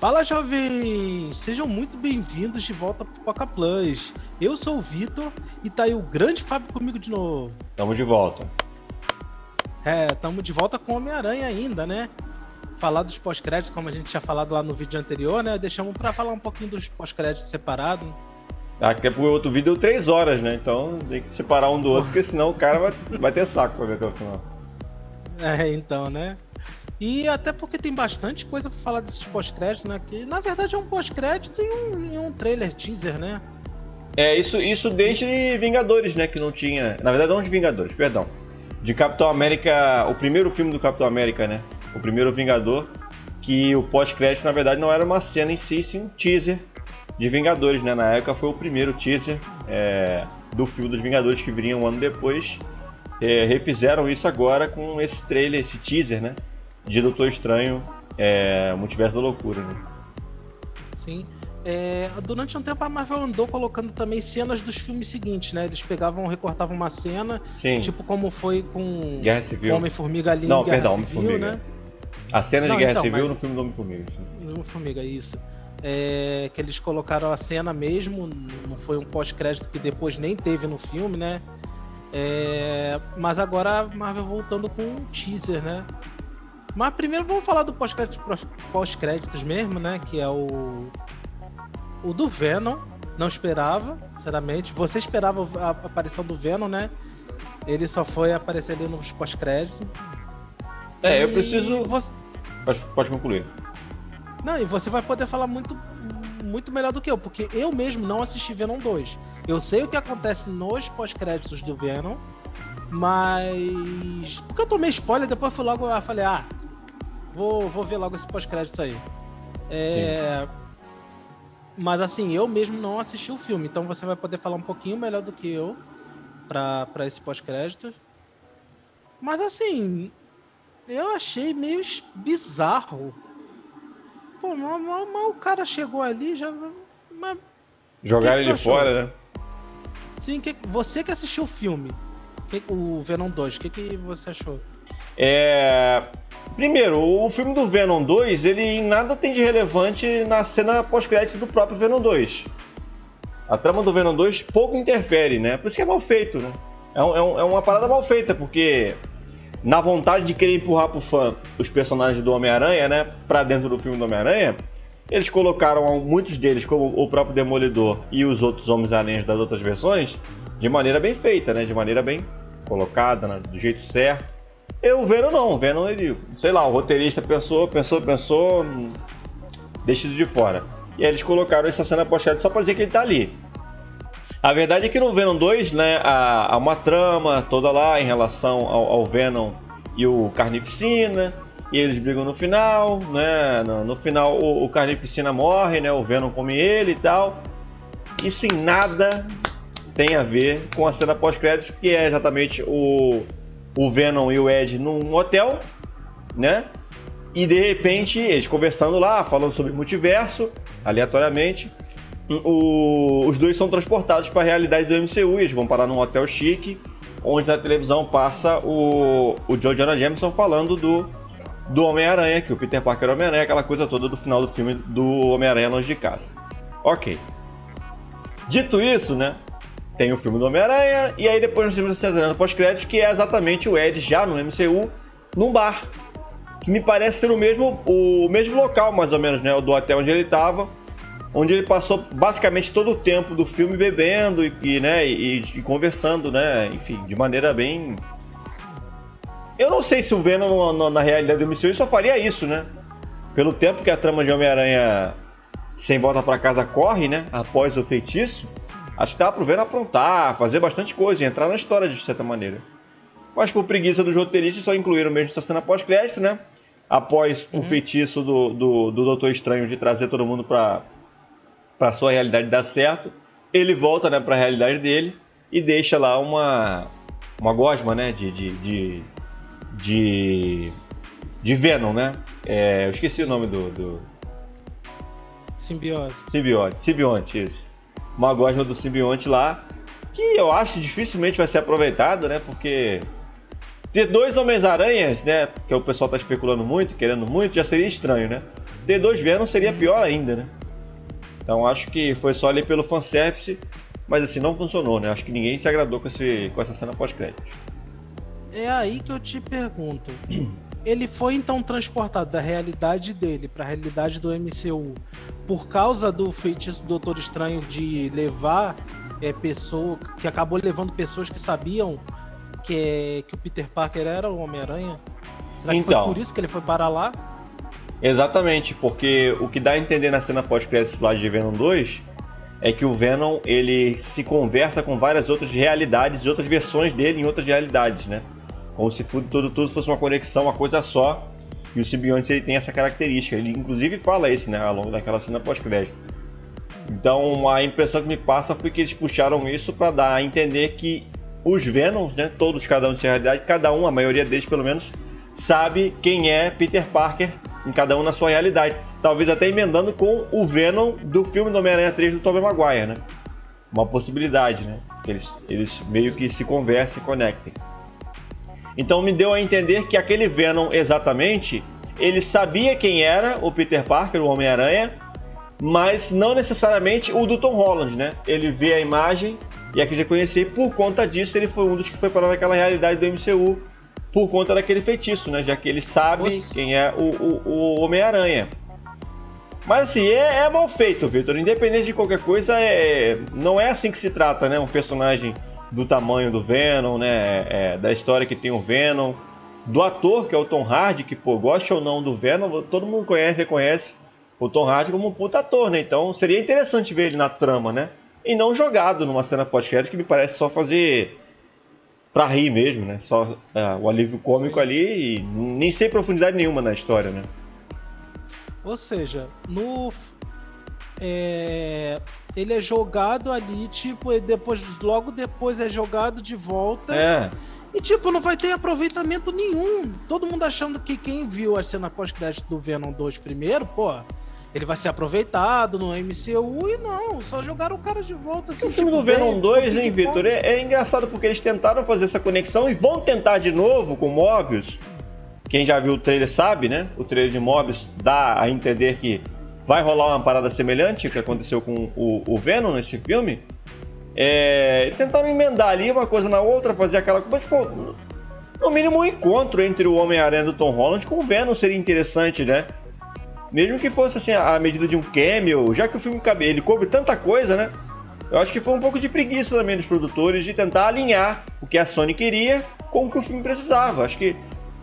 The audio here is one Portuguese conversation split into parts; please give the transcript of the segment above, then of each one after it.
Fala, jovens! Sejam muito bem-vindos de volta pro Poca Plus. Eu sou o Vitor e tá aí o grande Fábio comigo de novo. Tamo de volta. Tamo de volta com Homem-Aranha ainda, né? Falar dos pós-créditos, como a gente tinha falado lá no vídeo anterior, né? Deixamos pra falar um pouquinho dos pós-créditos separados. Até porque o outro vídeo deu 3 horas, né? Então tem que separar um do outro, porque senão o cara vai ter saco pra ver até o final. Então, né? E até porque tem bastante coisa pra falar desses pós-créditos, né? Que na verdade é um pós-crédito e um trailer teaser, né? Isso desde Vingadores, né? Que não tinha. Na verdade, não de Vingadores, perdão. De Capitão América, o primeiro filme do Capitão América, né? O primeiro Vingador, que o pós-crédito, na verdade, não era uma cena em si, sim um teaser de Vingadores, né? Na época foi o primeiro teaser do filme dos Vingadores que viria um ano depois. Refizeram isso agora com esse trailer, esse teaser, né? De Doutor Estranho, Multiverso da Loucura, né? Sim. Durante um tempo a Marvel andou colocando também cenas dos filmes seguintes, né? Eles recortavam uma cena, Sim. Tipo como foi com Guerra Civil. Homem-Formiga ali em Guerra Civil, né? A cena de Guerra Civil no filme do Homem-Formiga. Homem-Formiga, isso. Que eles colocaram a cena mesmo, não foi um pós-crédito que depois nem teve no filme, né? Mas agora a Marvel voltando com um teaser, né? Mas primeiro vamos falar do pós-créditos mesmo, né? Que é o do Venom. Não esperava, sinceramente. Você esperava a aparição do Venom, né? Ele só foi aparecer ali nos pós-créditos. Eu preciso... Pode concluir. Não, e você vai poder falar muito melhor do que eu, porque eu mesmo não assisti Venom 2. Eu sei o que acontece nos pós-créditos do Venom, mas... Porque eu tomei spoiler, depois fui logo e falei, vou ver logo esse pós-créditos aí. Mas assim, eu mesmo não assisti o filme, então você vai poder falar um pouquinho melhor do que eu pra esse pós-crédito. Mas assim, eu achei meio bizarro. Pô, mas o cara chegou ali já... Jogaram ele fora, né? Sim, você que assistiu o filme, o Venom 2, o que você achou? Primeiro, o filme do Venom 2, ele em nada tem de relevante na cena pós-crédito do próprio Venom 2. A trama do Venom 2 pouco interfere, né? Por isso que é mal feito, né? É uma parada mal feita, porque na vontade de querer empurrar pro fã os personagens do Homem-Aranha, né? Pra dentro do filme do Homem-Aranha, eles colocaram muitos deles, como o próprio Demolidor e os outros Homens-Aranhas das outras versões, de maneira bem feita, né? De maneira bem colocada, né? Do jeito certo. O Venom não, o Venom ele, sei lá, o roteirista pensou, deixa isso de fora. E aí eles colocaram essa cena pós-crédito só pra dizer que ele tá ali. A verdade é que no Venom 2, né, há uma trama toda lá em relação ao Venom e o Carnificina, e eles brigam no final, né, no final o Carnificina morre, né, o Venom come ele e tal. Isso em nada tem a ver com a cena pós-créditos, que é exatamente o Venom e o Ed num hotel, né? E de repente, eles conversando lá, falando sobre multiverso, aleatoriamente, os dois são transportados para a realidade do MCU, e eles vão parar num hotel chique, onde na televisão passa o Joe Jonah Jameson falando do Homem-Aranha, que o Peter Parker é o Homem-Aranha, aquela coisa toda do final do filme do Homem-Aranha Longe de Casa. Ok. Dito isso, né? Tem o filme do Homem-Aranha, e aí depois nós temos a cena pós-créditos, que é exatamente o Ed já no MCU, num bar. Que me parece ser o mesmo local, mais ou menos, né? Do hotel onde ele estava, onde ele passou basicamente todo o tempo do filme bebendo e conversando, né? Enfim, de maneira bem... Eu não sei se o Venom na realidade do MCU só faria isso, né? Pelo tempo que a trama de Homem-Aranha Sem Volta Pra Casa corre, né? Após o feitiço, acho que dá pro Venom aprontar, fazer bastante coisa e entrar na história de certa maneira. Mas por preguiça dos roteiristas só incluíram mesmo essa cena pós-crédito, né? Após o feitiço do Doutor Estranho de trazer todo mundo pra sua realidade dar certo, ele volta, né, pra realidade dele e deixa lá uma gosma, né, de Venom, né? Eu esqueci o nome do... Simbionte, isso. Uma gosma do simbionte lá, que eu acho que dificilmente vai ser aproveitado, né? Porque ter dois Homens-Aranhas, né? Que o pessoal tá especulando muito, querendo muito, já seria estranho, né? ter 2 Venom seria pior ainda, né? Então acho que foi só ali pelo fanservice, mas assim, não funcionou, né? Acho que ninguém se agradou com essa cena pós-créditos. É aí que eu te pergunto. Ele foi então transportado da realidade dele para a realidade do MCU por causa do feitiço do Doutor Estranho de levar pessoa, que acabou levando pessoas que sabiam que o Peter Parker era o Homem-Aranha? Será que foi por isso que ele foi parar lá? Exatamente, porque o que dá a entender na cena pós-crédito lá de Venom 2 é que o Venom ele se conversa com várias outras realidades e outras versões dele em outras realidades, né? Como se tudo fosse uma conexão, uma coisa só. E o simbionte ele tem essa característica. Ele inclusive fala isso, né, ao longo daquela cena pós-crédito. Então a impressão que me passa foi que eles puxaram isso para dar a entender que os Venoms, né, todos, cada um de sua realidade, cada um, a maioria deles pelo menos, sabe quem é Peter Parker em cada um na sua realidade. Talvez até emendando com o Venom do filme do Homem-Aranha 3 do Tobey Maguire, né? Uma possibilidade, né? Que eles meio que se conversem e conectem. Então me deu a entender que aquele Venom exatamente, ele sabia quem era o Peter Parker, o Homem-Aranha, mas não necessariamente o do Tom Holland, né? Ele vê a imagem e quis reconhecer, e por conta disso ele foi um dos que foi parar naquela realidade do MCU, por conta daquele feitiço, né? Já que ele sabe quem é o Homem-Aranha. Mas assim, é mal feito, Victor. Independente de qualquer coisa, não é assim que se trata, né? Um personagem do tamanho do Venom, né? Da história que tem o Venom, do ator que é o Tom Hardy, que, pô, goste ou não do Venom, todo mundo reconhece o Tom Hardy como um puta ator, né? Então seria interessante ver ele na trama, né? E não jogado numa cena pós-crédito que me parece só fazer pra rir mesmo, né? Só o alívio cômico ali e nem sem profundidade nenhuma na história, né? Ou seja, ele é jogado ali, tipo, e logo depois é jogado de volta. E tipo, não vai ter aproveitamento nenhum. Todo mundo achando que quem viu a cena pós-crédito do Venom 2 primeiro, pô, ele vai ser aproveitado no MCU, e não, só jogaram o cara de volta. Assim, o filme do Venom 2, hein, Victor, é engraçado porque eles tentaram fazer essa conexão e vão tentar de novo com Morbius. Quem já viu o trailer sabe, né? O trailer de Morbius dá a entender que vai rolar uma parada semelhante ao que aconteceu com o Venom nesse filme. Eles tentaram emendar ali uma coisa na outra, fazer aquela coisa. Mas, pô, no mínimo um encontro entre o Homem-Aranha do Tom Holland com o Venom seria interessante, né? Mesmo que fosse assim, a medida de um cameo, já que o filme ele cobre tanta coisa, né? Eu acho que foi um pouco de preguiça também dos produtores de tentar alinhar o que a Sony queria com o que o filme precisava. Acho que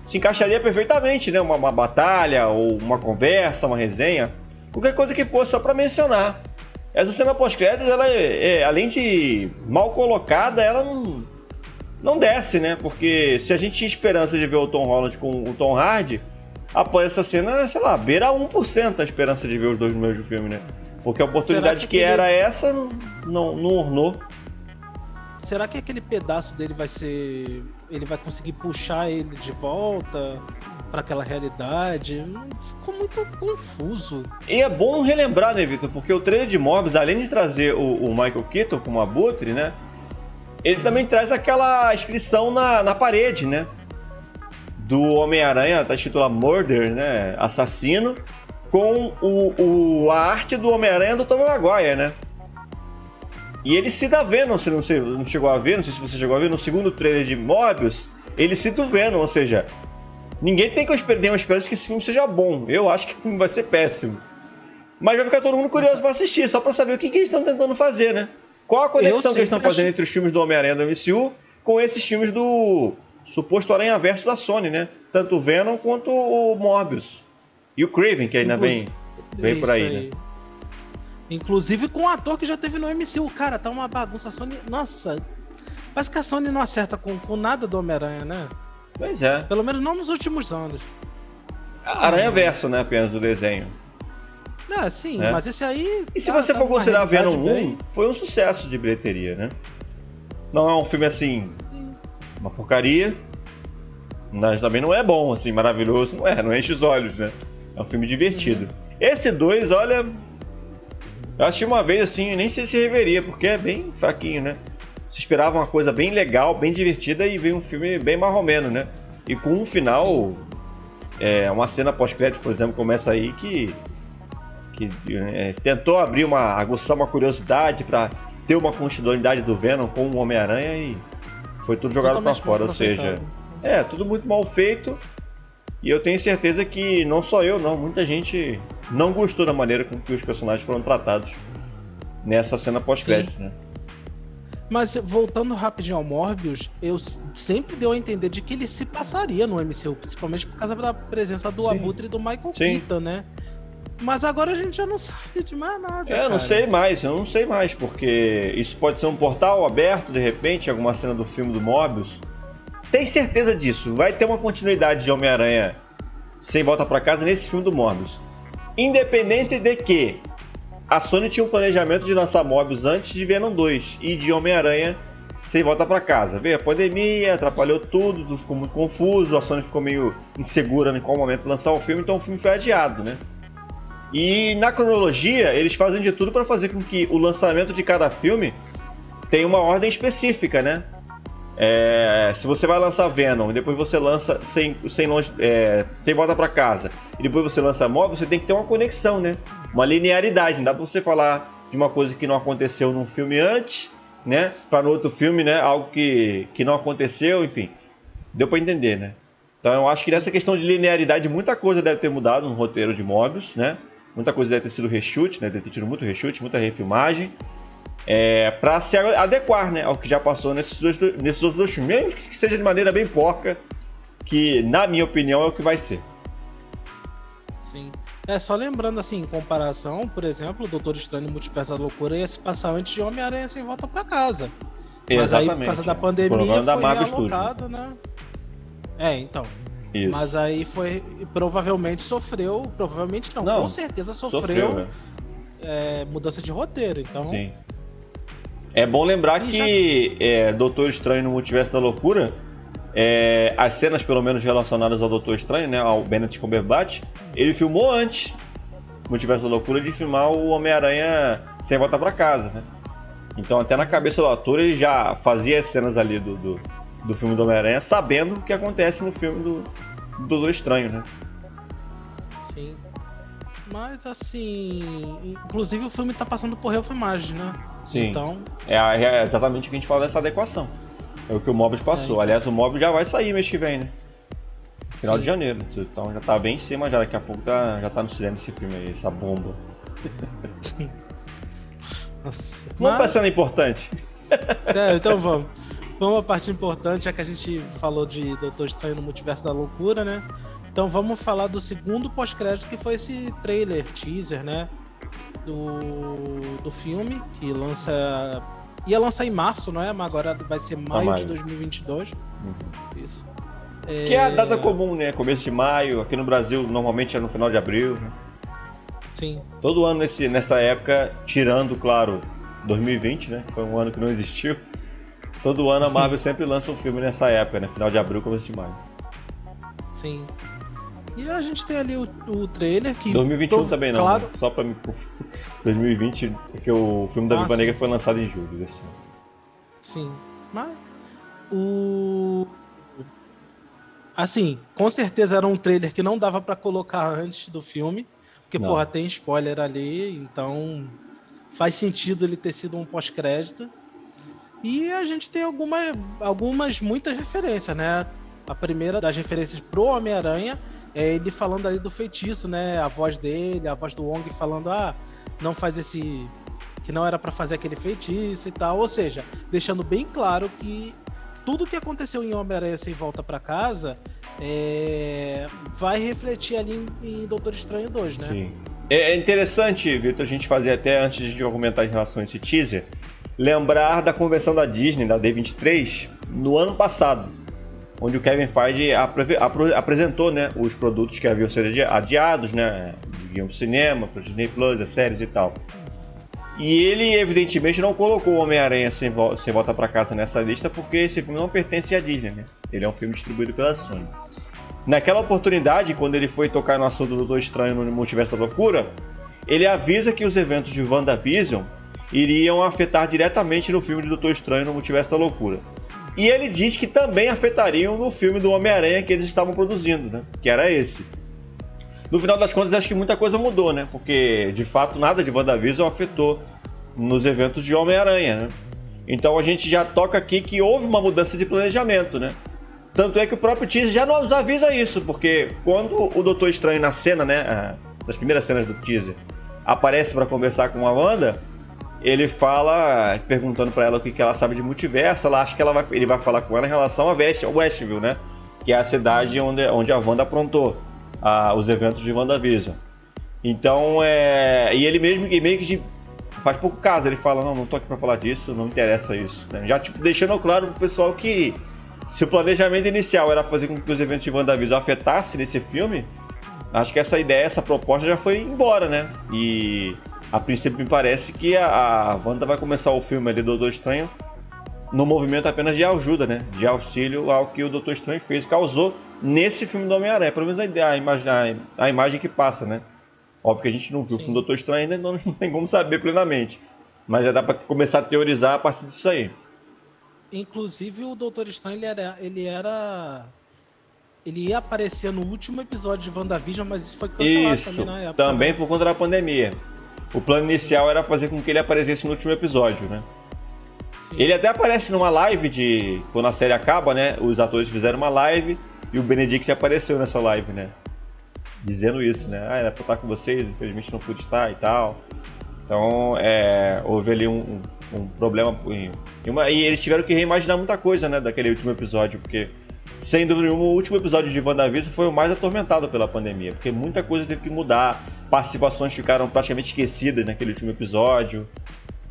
se encaixaria perfeitamente, né? Uma batalha, ou uma conversa, uma resenha, qualquer coisa que fosse só para mencionar. Essa cena pós-créditos, ela além de mal colocada, ela não desce, né? Porque se a gente tinha esperança de ver o Tom Holland com o Tom Hardy, após essa cena, sei lá, beira 1% a esperança de ver os dois no mesmo filme, né? Porque a oportunidade que era essa não ornou. Será que aquele pedaço dele vai ser... ele vai conseguir puxar ele de volta para aquela realidade? Ficou muito confuso. E é bom relembrar, né, Victor? Porque o trailer de Morbius, além de trazer o Michael Keaton como abutre, né? Ele também traz aquela inscrição na parede, né? Do Homem-Aranha, tá escrito lá Murder, né? Assassino, com a arte do Homem-Aranha do Tobey Maguire, né? E ele cita Venom, se não chegou a ver, não sei se você chegou a ver, no segundo trailer de Morbius, ele cita o Venom, ou seja, ninguém tem uma esperança que esse filme seja bom. Eu acho que o filme vai ser péssimo. Mas vai ficar todo mundo curioso pra assistir, só pra saber o que eles estão tentando fazer, né? Qual a conexão que eles estão fazendo entre os filmes do Homem-Aranha do MCU com esses filmes do suposto Aranha-Verso da Sony, né? Tanto o Venom quanto o Morbius. E o Kraven, que ainda vem por aí, né? Inclusive com um ator que já teve no MCU. Cara, tá uma bagunça. A Sony... Nossa, parece que a Sony não acerta com nada do Homem-Aranha, né? Pois é. Pelo menos não nos últimos anos. Aranha-Verso, né? Apenas o desenho. Sim, mas esse aí... E se você for considerar Venom 1, foi um sucesso de bilheteria, né? Não é um filme assim... Sim. Uma porcaria. Mas também não é bom, assim, maravilhoso. Não enche os olhos, né? É um filme divertido. Esse 2, olha... Eu assisti uma vez assim, nem sei se reveria, porque é bem fraquinho, né? Se esperava uma coisa bem legal, bem divertida, e veio um filme bem marromeno, né? E com um final Uma cena pós-crédito, por exemplo, começa aí que tentou aguçar uma curiosidade para ter uma continuidade do Venom com o Homem-Aranha e foi tudo jogado para fora, ou seja, tudo muito mal feito. E eu tenho certeza que não só eu, não, muita gente não gostou da maneira com que os personagens foram tratados nessa cena pós-crédito, né? Mas voltando rapidinho ao Morbius, eu sempre deu a entender de que ele se passaria no MCU, principalmente por causa da presença do Abutre e do Michael Keaton, né? Mas agora a gente já não sabe de mais nada. Eu não sei mais, porque isso pode ser um portal aberto, de repente, alguma cena do filme do Morbius. Tem certeza disso, vai ter uma continuidade de Homem-Aranha Sem Volta Pra Casa nesse filme do Morbius. Independente de que a Sony tinha um planejamento de lançar Morbius antes de Venom 2 e de Homem-Aranha Sem Volta Pra Casa. Veio a pandemia, atrapalhou tudo ficou muito confuso, a Sony ficou meio insegura em qual momento lançar o filme, então o filme foi adiado, né? E na cronologia, eles fazem de tudo para fazer com que o lançamento de cada filme tenha uma ordem específica, né? Se você vai lançar Venom e depois você lança Sem Volta Pra Casa e depois você lança Morbius, você tem que ter uma conexão, né? Uma linearidade. Não dá pra você falar de uma coisa que não aconteceu num filme antes, né? Pra no outro filme, né? Algo que não aconteceu, enfim. Deu pra entender, né? Então eu acho que nessa questão de linearidade muita coisa deve ter mudado no roteiro de Morbius, né? Muita coisa deve ter sido reshoot, né? Deve ter tido muito reshoot, muita refilmagem. Pra se adequar, né, ao que já passou nesses outros dois filmes, mesmo que seja de maneira bem porca, que na minha opinião é o que vai ser. Sim. Só lembrando assim, em comparação, por exemplo, o Doutor Estranho no Multiverso da Loucura ia se passar antes de Homem-Aranha Sem Volta Pra Casa. Mas aí, por causa da pandemia, foi realocado, né? Então. Isso. Mas aí provavelmente sofreu, com certeza sofreu mudança de roteiro, então... Sim. É bom lembrar que Doutor Estranho no Multiverso da Loucura, as cenas pelo menos relacionadas ao Doutor Estranho, né, ao Benedict Cumberbatch, ele filmou antes Multiverso da Loucura de filmar o Homem-Aranha Sem Volta Pra Casa, né? Então até na cabeça do ator ele já fazia as cenas ali do filme do Homem-Aranha sabendo o que acontece no filme do Doutor Estranho, né? Sim. Mas assim, inclusive o filme tá passando por refilmagem, né? Sim. Então... É exatamente o que a gente fala dessa adequação. É o que o Morbius passou. Então... Aliás, o Morbius já vai sair mês que vem, né? Final de janeiro. Então já tá bem em cima, já daqui a pouco já tá no cinema esse filme aí, essa bomba. Nossa. Vamos pra cena importante. Então vamos. Vamos à parte importante, já que a gente falou de Doutor Estranho no Multiverso da Loucura, né? Então vamos falar do segundo pós-crédito, que foi esse trailer, teaser, né? Do filme, que ia lançar em março, não é? Mas agora vai ser maio de 2022. Isso. Que é a data comum, né? Começo de maio. Aqui no Brasil, normalmente é no final de abril, né? Sim. Todo ano nessa época, tirando, claro, 2020, né? Foi um ano que não existiu. Todo ano a Marvel sempre lança um filme nessa época, né? Final de abril, começo de maio. Sim. E a gente tem ali o trailer que... 2021 também não, claro... né? Só pra me... 2020, porque o filme da Viúva Negra foi lançado em julho desse ano. Sim. Mas... Assim, com certeza era um trailer que não dava pra colocar antes do filme. Porque, porra, tem spoiler ali, então... Faz sentido ele ter sido um pós-crédito. E a gente tem muitas referências, né? A primeira das referências pro Homem-Aranha é ele falando ali do feitiço, né? A voz dele, a voz do Wong falando, não faz que não era pra fazer aquele feitiço e tal. Ou seja, deixando bem claro que tudo que aconteceu em Homem-Aranha Sem Volta Pra Casa vai refletir ali em Doutor Estranho 2, né? Sim. É interessante, Vitor, a gente fazer até antes de argumentar em relação a esse teaser, lembrar da convenção da Disney, da D23, no ano passado, onde o Kevin Feige apresentou, né, os produtos que haviam sido adiados, né, iam pro cinema, pro Disney Plus, as séries e tal. E ele, evidentemente, não colocou o Homem-Aranha Sem Volta Pra Casa nessa lista, porque esse filme não pertence à Disney, né? Ele é um filme distribuído pela Sony. Naquela oportunidade, quando ele foi tocar no assunto do Doutor Estranho no Multiverso da Loucura, ele avisa que os eventos de WandaVision iriam afetar diretamente no filme de Doutor Estranho no Multiverso da Loucura. E ele diz que também afetariam no filme do Homem-Aranha que eles estavam produzindo, né? Que era esse. No final das contas, acho que muita coisa mudou, né? Porque, de fato, nada de WandaVision afetou nos eventos de Homem-Aranha, né? Então a gente já toca aqui que houve uma mudança de planejamento, né? Tanto é que o próprio teaser já nos avisa isso, porque quando o Doutor Estranho na cena, né? Nas primeiras cenas do teaser, aparece para conversar com a Wanda, ele fala, perguntando para ela o que ela sabe de multiverso, ela acha que ele vai falar com ela em relação a Westview, né? Que é a cidade onde a Wanda aprontou os eventos de WandaVision. Então, e ele mesmo meio que faz pouco caso, ele fala, não tô aqui para falar disso, não me interessa isso, né? Já tipo, deixando claro pro pessoal que se o planejamento inicial era fazer com que os eventos de WandaVision afetassem nesse filme, acho que essa ideia, essa proposta já foi embora, né? E a princípio me parece que a Wanda vai começar o filme ali do Doutor Estranho no movimento apenas de ajuda, né? De auxílio ao que o Doutor Estranho causou nesse filme do Homem-Aranha. Pelo menos a imagem que passa, né? Óbvio que a gente não viu o filme do Doutor Estranho ainda, então não tem como saber plenamente. Mas já dá pra começar a teorizar a partir disso aí. Inclusive o Doutor Estranho, ele ia aparecer no último episódio de WandaVision, mas isso foi cancelado também na época. Também por conta da pandemia. O plano inicial era fazer com que ele aparecesse no último episódio, né? Sim. Ele até aparece numa live quando a série acaba, né? Os atores fizeram uma live e o Benedict apareceu nessa live, né? Dizendo isso, né? Era pra estar com vocês, infelizmente não pude estar e tal. Então, houve ali um problema. E eles tiveram que reimaginar muita coisa, né? Daquele último episódio, porque, sem dúvida nenhuma, o último episódio de WandaVision foi o mais atormentado pela pandemia, porque muita coisa teve que mudar, participações ficaram praticamente esquecidas naquele último episódio.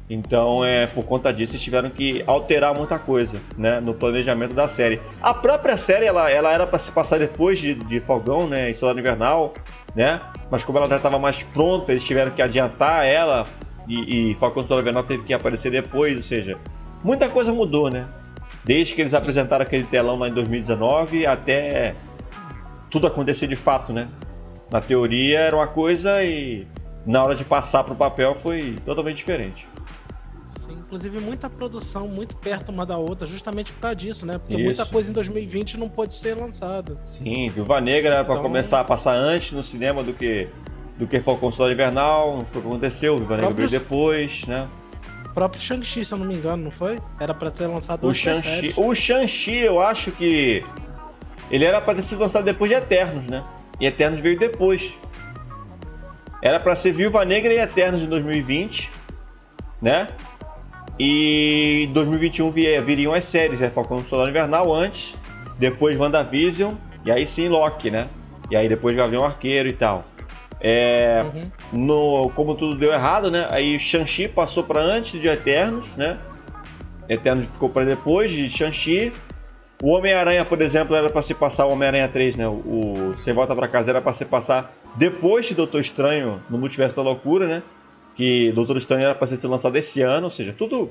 Então, por conta disso, eles tiveram que alterar muita coisa, né, no planejamento da série. A própria série, ela era para se passar depois de Falcão, né, em Soldado Invernal, né, mas como ela já estava mais pronta, eles tiveram que adiantar ela, e Falcão e Soldado Invernal teve que aparecer depois, ou seja, muita coisa mudou, né, desde que eles apresentaram aquele telão lá em 2019 até tudo acontecer de fato, né. Na teoria era uma coisa e na hora de passar para o papel foi totalmente diferente. Sim, inclusive muita produção muito perto uma da outra, justamente por causa disso, né? Porque Isso. Muita coisa em 2020 não pôde ser lançada. Sim, Viúva Negra era para começar a passar antes no cinema do que Falcão Soldado Invernal, não foi o que aconteceu, Viúva Negra veio depois, né? O próprio Shang-Chi, se eu não me engano, não foi? Era para ser lançado antes das séries. O Shang-Chi, eu acho que ele era para ter sido lançado depois de Eternos, né? E Eternos veio depois. Era para ser Viúva Negra e Eternos em 2020, né? E em 2021 viriam as séries, né? Falcão Soldado Invernal antes, depois WandaVision, e aí sim Loki, né? E aí depois Gavião Arqueiro e tal. Como tudo deu errado, né? Aí Shang-Chi passou para antes de Eternos, né? Eternos ficou para depois de Shang-Chi. O Homem-Aranha, por exemplo, era para se passar o Homem-Aranha 3, né? O Sem Volta para Casa era para se passar depois de Doutor Estranho no Multiverso da Loucura, né? Que Doutor Estranho era para ser lançado esse ano, ou seja, tudo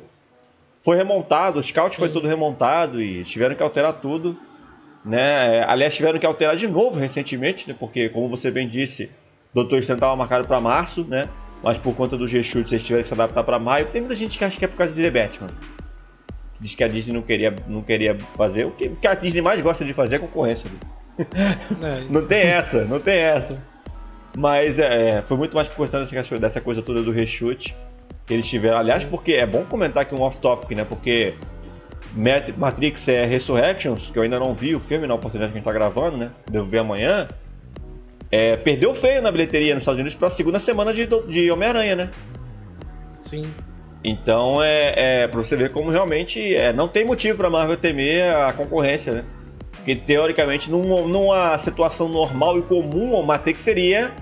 foi remontado, o scout foi tudo remontado e tiveram que alterar tudo, né? Aliás, tiveram que alterar de novo recentemente, né? Porque, como você bem disse, Doutor Estranho estava marcado para março, né? Mas por conta dos reshoots eles tiveram que se adaptar para maio. Tem muita gente que acha que é por causa de The Batman. Diz que a Disney não queria fazer. O que a Disney mais gosta de fazer é concorrência. Não tem essa. Mas foi muito mais por conta dessa coisa toda do reshoot que eles tiveram. Aliás, porque é bom comentar aqui um off-topic, né? Porque Matrix Resurrections, que eu ainda não vi o filme na oportunidade que a gente tá gravando, né? Devo ver amanhã. Perdeu feio na bilheteria nos Estados Unidos para a segunda semana de Homem-Aranha, né? Sim. Então, pra você ver como realmente não tem motivo pra Marvel temer a concorrência, né? Porque, teoricamente, numa situação normal e comum, o Matrix seria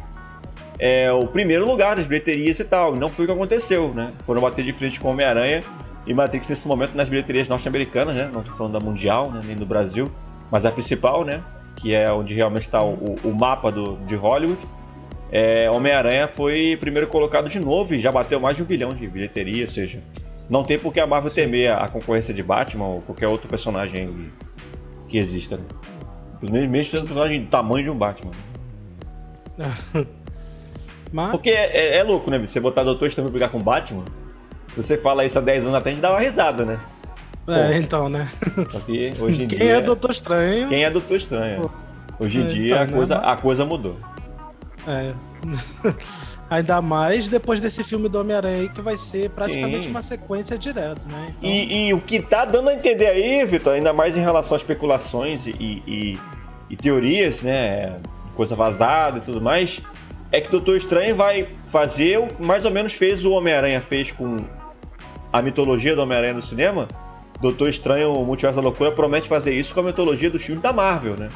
o primeiro lugar das bilheterias e tal. Não foi o que aconteceu, né? Foram bater de frente com Homem-Aranha e Matrix, nesse momento, nas bilheterias norte-americanas, né? Não tô falando da mundial, né? Nem do Brasil, mas a principal, né? Que é onde realmente está o mapa de Hollywood. Homem-Aranha foi primeiro colocado de novo e já bateu mais de 1 bilhão de bilheteria, ou seja, não tem por que a Marvel temer a concorrência de Batman ou qualquer outro personagem que exista, né? Mesmo sendo um personagem do tamanho de um Batman. Mas... Porque é louco, né? Você botar Doutor Estranho pra brigar com Batman, se você fala isso há 10 anos até, a gente dá uma risada, né? Então, né? Só que hoje em Quem dia... é Doutor Estranho? Quem é Doutor Estranho? Hoje em dia então, a coisa mudou. Ainda mais depois desse filme do Homem-Aranha aí, que vai ser praticamente Sim. uma sequência direta, né? Então... E o que tá dando a entender aí, Vitor, ainda mais em relação a especulações e teorias, né? Coisa vazada e tudo mais, é que o Doutor Estranho vai fazer o que mais ou menos fez o Homem-Aranha fez com a mitologia do Homem-Aranha no cinema. Doutor Estranho, o Multiverso da Loucura, promete fazer isso com a mitologia dos filmes da Marvel, né?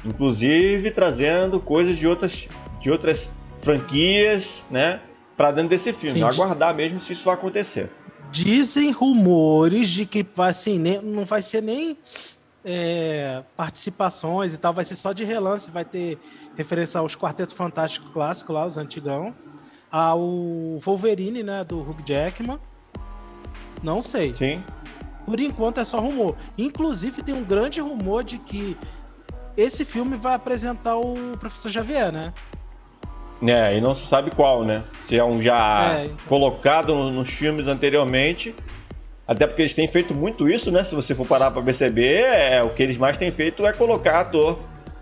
Inclusive trazendo coisas de outras franquias, né? Pra dentro desse filme. Sim. Aguardar mesmo se isso vai acontecer. Dizem rumores de que assim, não vai ser nem participações e tal, vai ser só de relance, vai ter referência aos Quartetos Fantásticos clássicos lá, os antigão, ao Wolverine, né, do Hugh Jackman. Não sei. Sim. Por enquanto é só rumor. Inclusive tem um grande rumor de que esse filme vai apresentar o Professor Xavier, né? E não se sabe qual, né? Se é um já então. colocado nos filmes anteriormente. Até porque eles têm feito muito isso, né? Se você for parar pra perceber, o que eles mais têm feito é colocar ator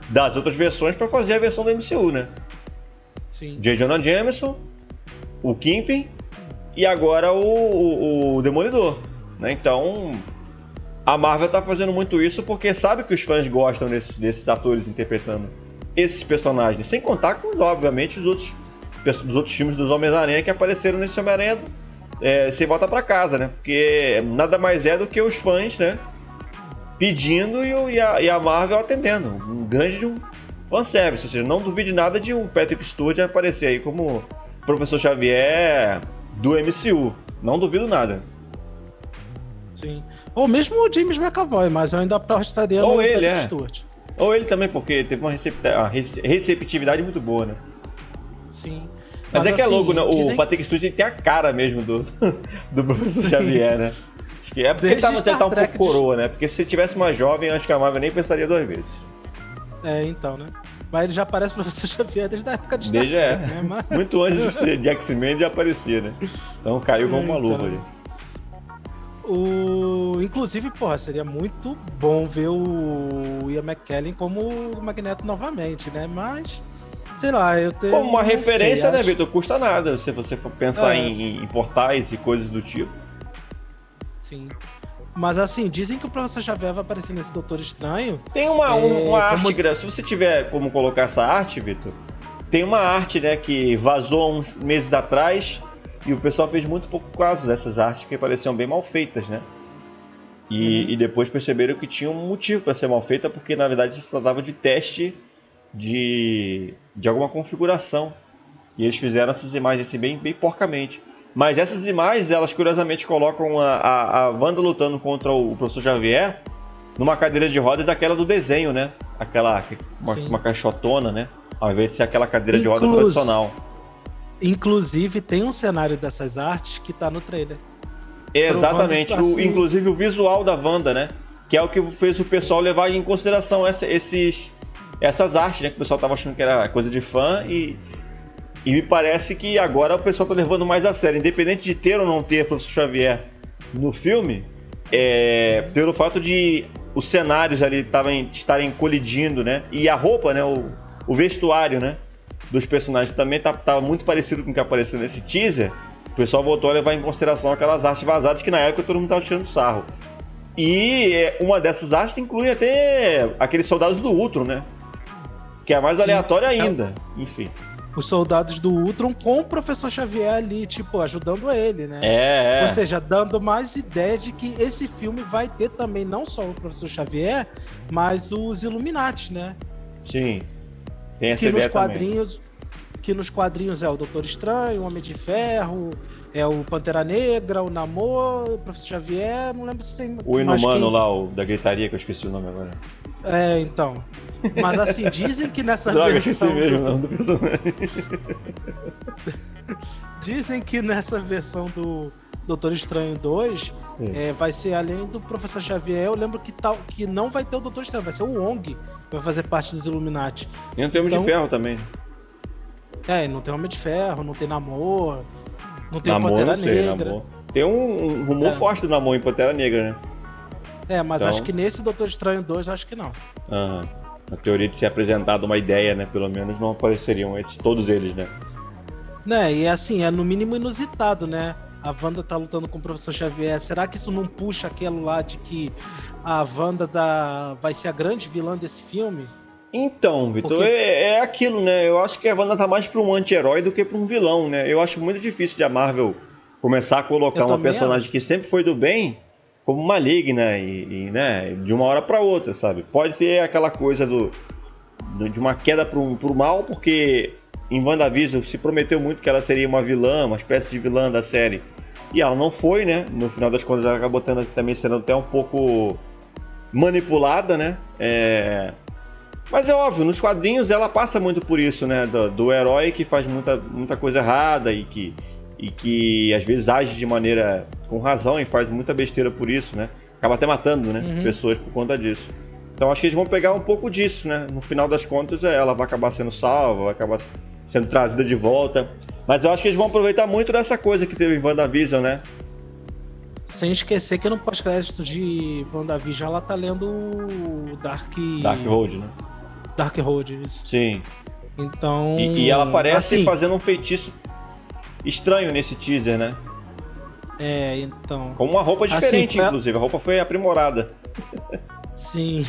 das outras versões pra fazer a versão do MCU, né? Sim. J. Jonah Jameson, o Kingpin e agora o Demolidor, né? Então, a Marvel tá fazendo muito isso porque sabe que os fãs gostam desses atores interpretando esses personagens. Sem contar com, obviamente, dos outros filmes dos Homens-Aranha que apareceram nesse Homem-Aranha Sem Volta Pra Casa, né? Porque nada mais é do que os fãs, né? Pedindo e a Marvel atendendo. Um grande fanservice. Ou seja, não duvide nada de um Patrick Stewart aparecer aí como Professor Xavier do MCU. Não duvido nada. Sim. Ou mesmo o James McAvoy, mas eu ainda apostaria no Patrick Stewart. Ou ele também, porque teve uma receptividade muito boa, né? Sim. Mas é que assim, é louco, né? Dizem... O Patrick Stewart tem a cara mesmo do Professor Xavier, né? Acho que é porque ele tá um pouco coroa, né? Porque se tivesse uma jovem, acho que a Marvel nem pensaria duas vezes. Então, né? Mas ele já aparece Professor Xavier desde a época de Star Trek, né? Mas... Muito antes de X-Men já aparecia, né? Então caiu como uma luva ali. Inclusive, porra, seria muito bom ver o Ian McKellen como o Magneto novamente, né? Mas, sei lá, eu tenho... Como uma referência, né, Vitor? Custa nada se você for pensar em portais e coisas do tipo. Sim. Mas assim, dizem que o Professor Xavier vai aparecer nesse Doutor Estranho. Tem uma arte, se você tiver como colocar essa arte, Vitor, tem uma arte, né, que vazou uns meses atrás e o pessoal fez muito pouco caso dessas artes que pareciam bem mal feitas, né? E depois perceberam que tinha um motivo para ser mal feita, porque na verdade se tratava de teste de alguma configuração. E eles fizeram essas imagens assim bem porcamente. Mas essas imagens, elas curiosamente colocam a Wanda lutando contra o Professor Xavier numa cadeira de rodas daquela do desenho, né? Uma caixotona, né? Ao invés de ser aquela cadeira de roda tradicional. Inclusive, tem um cenário dessas artes que tá no trailer. Exatamente. Inclusive o visual da Wanda, né? Que é o que fez o pessoal levar em consideração essas artes, né? Que o pessoal tava achando que era coisa de fã e me parece que agora o pessoal tá levando mais a sério. Independente de ter ou não ter Professor Xavier no filme, pelo fato de os cenários ali estarem colidindo, né? E a roupa, né? O vestuário, né? Dos personagens também tá muito parecido com o que apareceu nesse teaser. O pessoal voltou a levar em consideração aquelas artes vazadas que na época todo mundo tava tirando sarro. E uma dessas artes inclui até aqueles soldados do Ultron, né? Que é mais aleatório ainda. Enfim. Os soldados do Ultron com o Professor Xavier ali, tipo, ajudando ele, né? Ou seja, dando mais ideia de que esse filme vai ter também não só o Professor Xavier, mas os Illuminati, né? Sim. Tem essa que nos quadrinhos também. Que nos quadrinhos é o Doutor Estranho, o Homem de Ferro, é o Pantera Negra, o Namor, o Professor Xavier, não lembro se tem... O Inumano lá, o da gritaria, que eu esqueci o nome agora. Então. Mas assim, dizem que nessa Droga, versão... mesmo o nome do personagem. Dizem que nessa versão do Doutor Estranho 2 vai ser além do Professor Xavier. Eu lembro que não vai ter o Doutor Estranho, vai ser o Wong que vai fazer parte dos Illuminati. E não tem Homem de Ferro também. Não tem Homem de Ferro, não tem Namor, não tem Pantera Negra. Tem um rumor forte do Namor em Pantera Negra, né? Mas então... acho que nesse Doutor Estranho 2, acho que não. A teoria de ser apresentada uma ideia, né? Pelo menos não apareceriam todos eles, né? E assim, é no mínimo inusitado, né? A Wanda tá lutando com o Professor Xavier. Será que isso não puxa aquilo lá de que a Wanda vai ser a grande vilã desse filme? Então, Vitor, é aquilo, né? Eu acho que a Wanda tá mais pra um anti-herói do que pra um vilão, né? Eu acho muito difícil de a Marvel começar a colocar uma personagem que sempre foi do bem como maligna e né, de uma hora pra outra, sabe? Pode ser aquela coisa de uma queda pro mal, porque em WandaVision se prometeu muito que ela seria uma vilã, uma espécie de vilã da série. E ela não foi, né? No final das contas ela acabou também sendo até um pouco manipulada, né? Mas é óbvio, nos quadrinhos ela passa muito por isso, né? Do herói que faz muita coisa errada e que às vezes age de maneira com razão e faz muita besteira por isso, né? Acaba até matando, né? Pessoas por conta disso. Então acho que eles vão pegar um pouco disso, né? No final das contas ela vai acabar sendo salva, vai acabar sendo trazida de volta. Mas eu acho que eles vão aproveitar muito dessa coisa que teve em WandaVision, né? Sem esquecer que no pós-crédito de WandaVision ela tá lendo o Darkhold, né? Darkhold, isso. Sim. Então... E ela aparece assim, fazendo um feitiço estranho nesse teaser, né? Então... Com uma roupa diferente, assim, inclusive. A roupa foi aprimorada. Sim.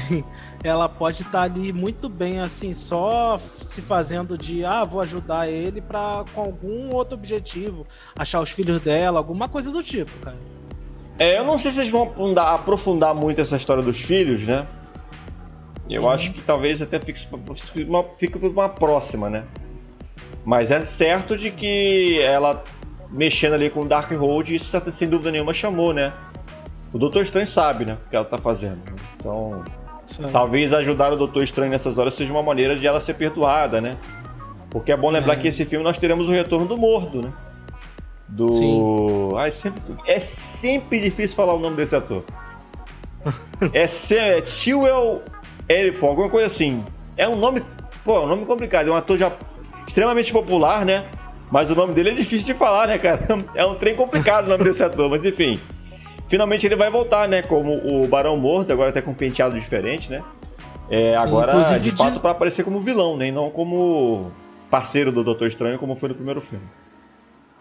Ela pode estar ali muito bem, assim, só se fazendo de vou ajudar ele com algum outro objetivo. Achar os filhos dela, alguma coisa do tipo, cara. Eu não sei se eles vão aprofundar muito essa história dos filhos, né? Eu acho que talvez até fique para uma próxima, né? Mas é certo de que ela mexendo ali com o Darkhold, isso sem dúvida nenhuma chamou, né? O Doutor Estranho sabe, né? O que ela tá fazendo. Então, talvez ajudar o Doutor Estranho nessas horas seja uma maneira de ela ser perdoada, né? Porque é bom lembrar que esse filme nós teremos o retorno do Mordo, né? É sempre difícil falar o nome desse ator. É Sewell Elfon, alguma coisa assim. É um nome complicado. É um ator já extremamente popular, né? Mas o nome dele é difícil de falar, né, cara? É um trem complicado o nome desse ator, mas enfim. Finalmente ele vai voltar, né? Como o Barão Mordo, agora até com um penteado diferente, né? Agora, de fato, para aparecer como vilão, né? E não como parceiro do Doutor Estranho, como foi no primeiro filme.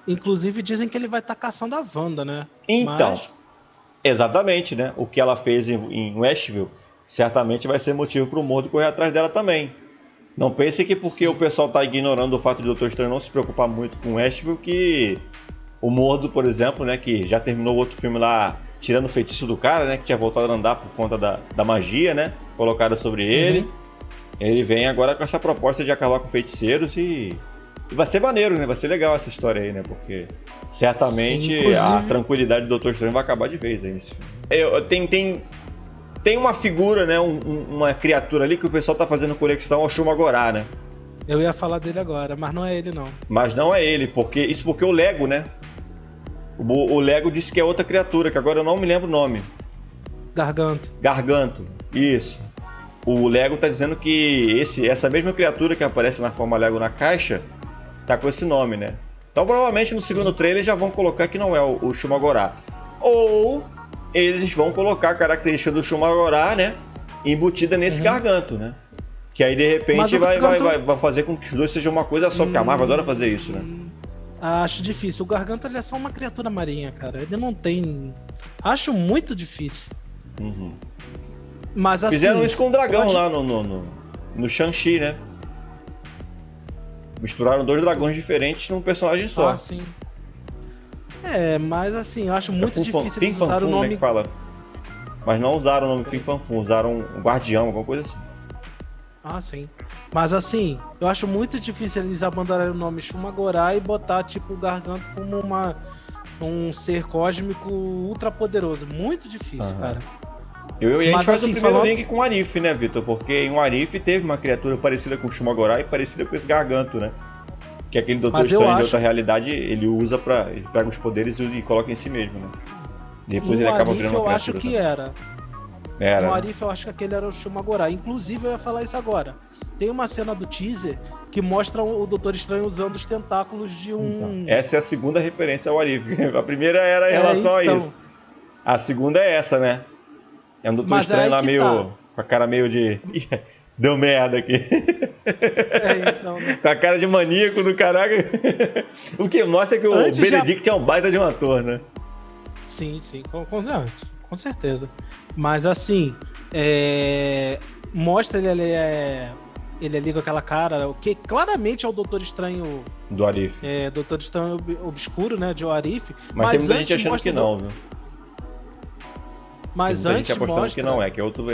Inclusive dizem que ele vai estar caçando a Wanda, né? Então, exatamente, né? O que ela fez em Westview certamente vai ser motivo para o Mordo correr atrás dela também. Não pense que porque o pessoal está ignorando o fato de o Doutor Estranho não se preocupar muito com Westview, que o Mordo, por exemplo, né, que já terminou o outro filme lá tirando o feitiço do cara, né, que tinha voltado a andar por conta da magia, né, colocada sobre ele. Ele vem agora com essa proposta de acabar com feiticeiros e vai ser maneiro, né, vai ser legal essa história aí, né, porque certamente a tranquilidade do Doutor Estranho vai acabar de vez aí nesse filme. Tem uma figura, né, uma criatura ali que o pessoal tá fazendo conexão ao Shumagorá, né? Eu ia falar dele agora, mas não é ele não. Mas não é ele, porque o Lego, né? O Lego disse que é outra criatura, que agora eu não me lembro o nome. Garganto, isso. O Lego tá dizendo que essa mesma criatura que aparece na forma Lego na caixa tá com esse nome, né? Então provavelmente no segundo trailer já vão colocar que não é o Shumagorá. Ou eles vão colocar a característica do Shumagorá, né, embutida nesse Garganto, né? Que aí de repente vai fazer com que os dois sejam uma coisa só, porque a Marvel adora fazer isso, né? Acho difícil. O Garganto ele é só uma criatura marinha, cara. Ele não tem... Acho muito difícil. Mas assim... Fizeram isso com o dragão lá no Shang-Chi, né? Misturaram dois dragões diferentes num personagem só. Sim. Mas assim, eu acho muito difícil eles usarem o nome... Né, que fala. Mas não usaram o nome Fin Fan Foom, usaram um guardião, alguma coisa assim. Sim. Mas assim, eu acho muito difícil eles abandonarem o nome Shumagorá e botar tipo o Garganto como um ser cósmico ultra poderoso. Muito difícil, cara. E a gente faz o primeiro link com o Arif, né, Vitor? Porque em o Arif teve uma criatura parecida com o Shumagorá e parecida com esse Garganto, né? Que aquele Doutor Estranho de outra realidade, ele usa ele pega os poderes e coloca em si mesmo, né? Depois ele acaba virando uma criatura. Eu acho que era. No Arif eu acho que aquele era o Shumagorá. Inclusive eu ia falar isso agora. tem uma cena do teaser que mostra o Doutor Estranho usando os tentáculos de um... Então, essa é a segunda referência ao Arif. A primeira era em relação a isso. A segunda é essa, né? É um Doutor Estranho lá meio... Tá. Com a cara meio de... Deu merda aqui. Então, né? Com a cara de maníaco do caraca. O que mostra que o Benedict é um baita de um ator, né? Sim, com certeza. Mas assim, mostra ele ali com aquela cara, o que claramente é o Doutor Estranho do Arif. Doutor Estranho obscuro, né? De Arif. Mas tem muita gente achando que não, viu? Mas tem antes gente apostando mostra... que não que é outro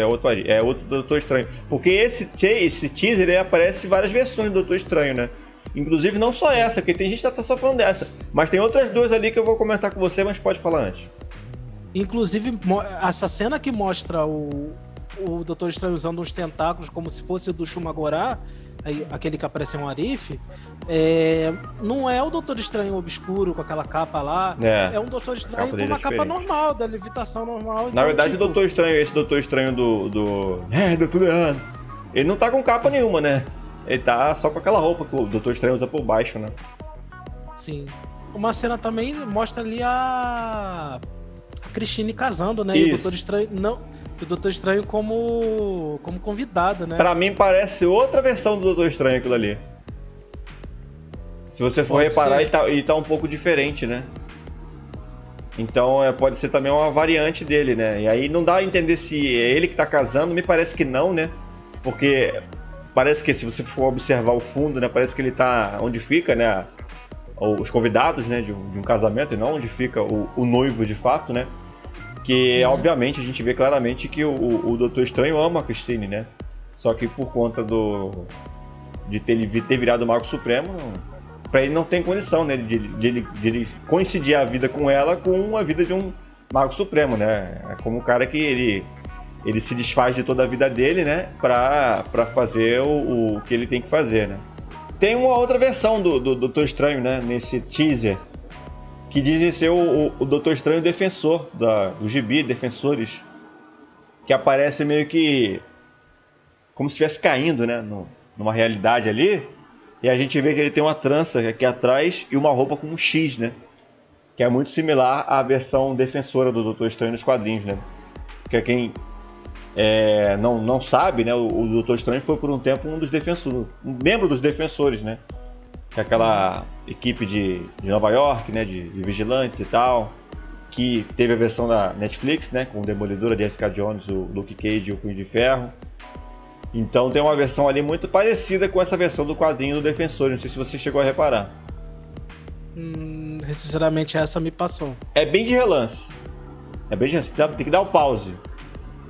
Doutor Estranho. Porque esse teaser ele aparece em várias versões do Doutor Estranho, né? Inclusive não só essa, porque tem gente que tá só falando dessa. Mas tem outras duas ali que eu vou comentar com você, mas pode falar antes. Inclusive, essa cena que mostra o Doutor Estranho usando uns tentáculos como se fosse o do Shumagorá, aquele que aparece em um Arif, não é o Doutor Estranho obscuro com aquela capa lá, é um Doutor Estranho com uma capa normal, da levitação normal. Na verdade, o Doutor Estranho, esse Doutor Estranho deu tudo errado. Ele não tá com capa nenhuma, né? Ele tá só com aquela roupa que o Doutor Estranho usa por baixo, né? Sim. Uma cena também mostra ali a Christine casando, né? Isso. E o Doutor Estranho o Doutor Estranho como convidado, né? Pra mim parece outra versão do Doutor Estranho aquilo ali. Se você for reparar, ele tá um pouco diferente, né? Então pode ser também uma variante dele, né? E aí não dá a entender se é ele que tá casando, me parece que não, né? Porque parece que se você for observar o fundo, né? Parece que ele tá onde fica, né? Os convidados, né? De um casamento, e não onde fica o noivo de fato, né? Que, obviamente, a gente vê claramente que o Doutor Estranho ama a Christine, né? Só que por conta de ter virado o Mago Supremo, pra ele não tem condição, né? De ele coincidir a vida com ela com a vida de um Mago Supremo, né? É como um cara que ele se desfaz de toda a vida dele, né? Pra fazer o que ele tem que fazer, né? Tem uma outra versão do Doutor Estranho, né? Nesse teaser, que dizem ser o Doutor Estranho defensor do gibi, Defensores, que aparece meio que como se estivesse caindo, né, numa realidade ali, e a gente vê que ele tem uma trança aqui atrás e uma roupa com um X, né, que é muito similar à versão defensora do Doutor Estranho nos quadrinhos, né, porque quem não sabe, né, o Doutor Estranho foi por um tempo um membro dos Defensores, né, que é aquela equipe de Nova York, né, de vigilantes e tal, que teve a versão da Netflix, né, com o Demolidor, a Jessica Jones, o Luke Cage e o Punho de Ferro. Então tem uma versão ali muito parecida com essa versão do quadrinho do Defensor, não sei se você chegou a reparar. Sinceramente, essa me passou. É bem de relance. Tem que dar o pause.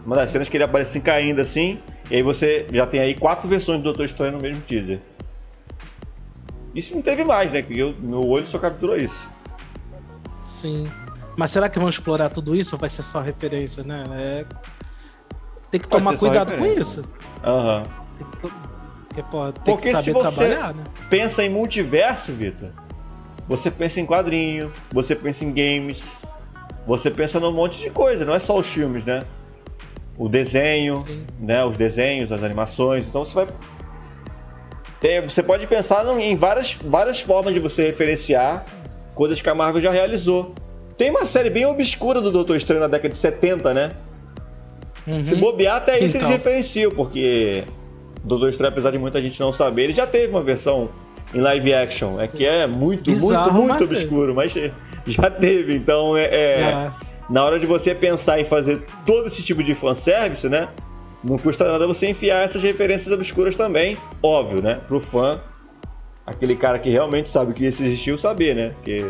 Uma das cenas que ele aparece assim, caindo assim, e aí você já tem aí 4 versões do Doutor Estranho no mesmo teaser. Isso não teve mais, né? Porque meu olho só capturou isso. Sim. Mas será que vão explorar tudo isso ou vai ser só referência, né? Tem que tomar cuidado com isso. Aham. Tem que saber trabalhar, né? Pensa em multiverso, Vitor, você pensa em quadrinho, você pensa em games, você pensa num monte de coisa, não é só os filmes, né? O desenho, né? Os desenhos, as animações. Então você pode pensar em várias formas de você referenciar coisas que a Marvel já realizou. Tem uma série bem obscura do Doutor Estranho na década de 70, né? Se bobear, até aí eles referenciam, porque o Doutor Estranho, apesar de muita gente não saber, ele já teve uma versão em live action, que é muito obscuro, mas já teve. Então, na hora de você pensar em fazer todo esse tipo de fanservice, né? Não custa nada você enfiar essas referências obscuras também, óbvio, né? Pro fã, aquele cara que realmente sabe que isso existiu, saber, né? Porque,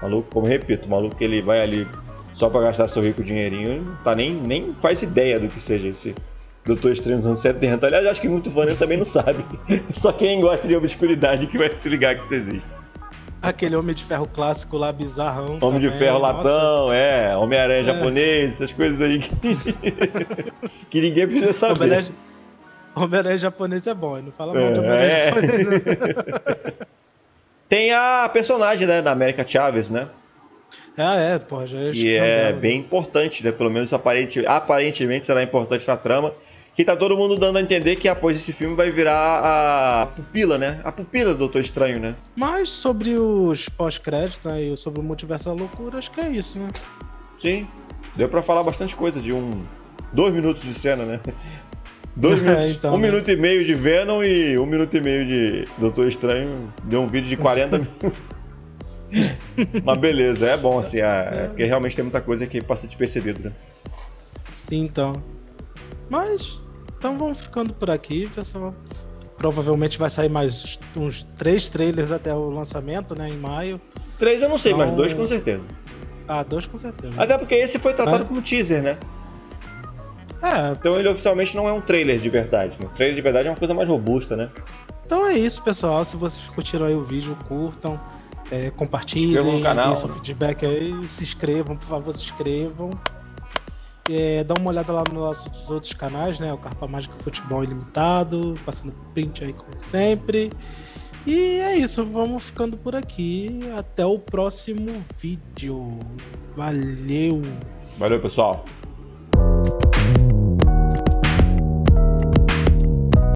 maluco, como eu repito, maluco que ele vai ali só pra gastar seu rico dinheirinho, não tá nem faz ideia do que seja esse Doutor Estranho dos anos 70. Aliás, acho que muito fã também não sabe. Só quem gosta de obscuridade que vai se ligar que isso existe. Aquele Homem de Ferro clássico lá, bizarrão. Homem de Ferro latão, Homem-Aranha japonês, essas coisas aí que ninguém precisa saber. Homem-Aranha japonês é bom, não fala mal de Homem-Aranha japonês. Tem a personagem, né, da América Chavez, né? Já que é bem importante, né? Pelo menos aparentemente será importante na trama. que tá todo mundo dando a entender que após esse filme vai virar a pupila, né? A pupila do Doutor Estranho, né? Mas sobre os pós-créditos, né, e sobre o Multiverso da Loucura, acho que é isso, né? Sim, deu pra falar bastante coisa de 2 minutos de cena, né? 2 minutos, então, 1 minuto e meio de Venom e 1 minuto e meio de Doutor Estranho, deu um vídeo de 40 minutos. Mas beleza, é bom assim, porque realmente tem muita coisa que passa despercebido, né? Então. Mas, então vamos ficando por aqui, pessoal. Provavelmente vai sair mais uns 3 trailers até o lançamento, né, em maio. 3 eu não sei, mas 2 com certeza. 2 com certeza. Até porque esse foi tratado como teaser, né? Então ele oficialmente não é um trailer de verdade. Um trailer de verdade é uma coisa mais robusta, né? Então é isso, pessoal. Se vocês curtiram aí o vídeo, curtam, compartilhem, no canal, deem seu feedback aí, se inscrevam, por favor, se inscrevam. Dá uma olhada lá nos nossos outros canais, né? O Carpa Mágica Futebol Ilimitado, passando print aí como sempre. E é isso, vamos ficando por aqui. Até o próximo vídeo. Valeu! Valeu, pessoal!